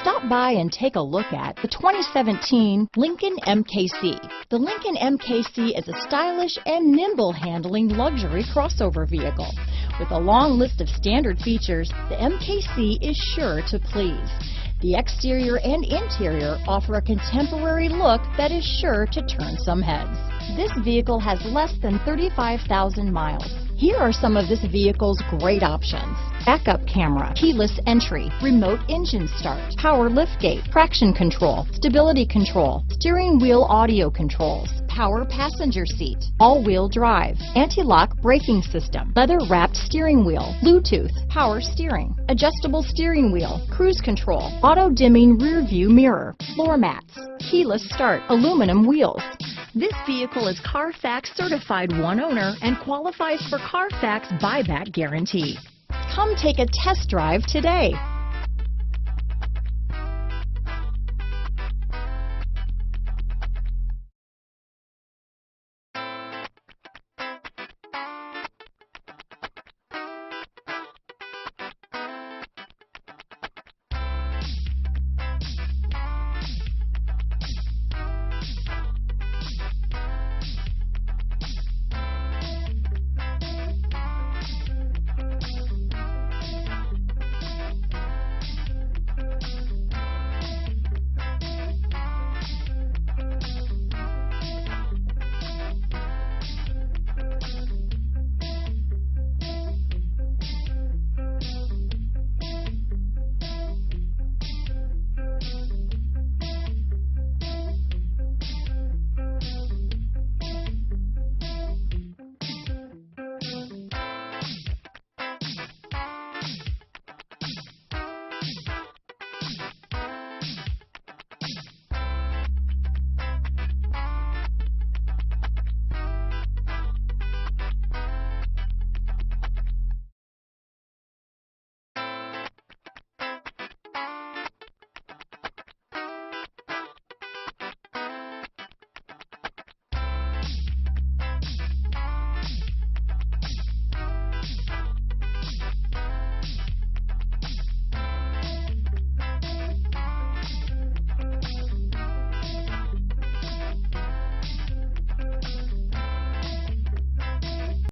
Stop by and take a look at the 2017 Lincoln MKC. The Lincoln MKC is a stylish and nimble handling luxury crossover vehicle. With a long list of standard features, the MKC is sure to please. The exterior and interior offer a contemporary look that is sure to turn some heads. This vehicle has less than 35,000 miles. Here are some of this vehicle's great options: backup camera, keyless entry, remote engine start, power liftgate, traction control, stability control, steering wheel audio controls, power passenger seat, all-wheel drive, anti-lock braking system, leather-wrapped steering wheel, Bluetooth, power steering, adjustable steering wheel, cruise control, auto-dimming rear view mirror, floor mats, keyless start, aluminum wheels. This vehicle is Carfax certified one owner and qualifies for Carfax buyback guarantee. Come take a test drive today.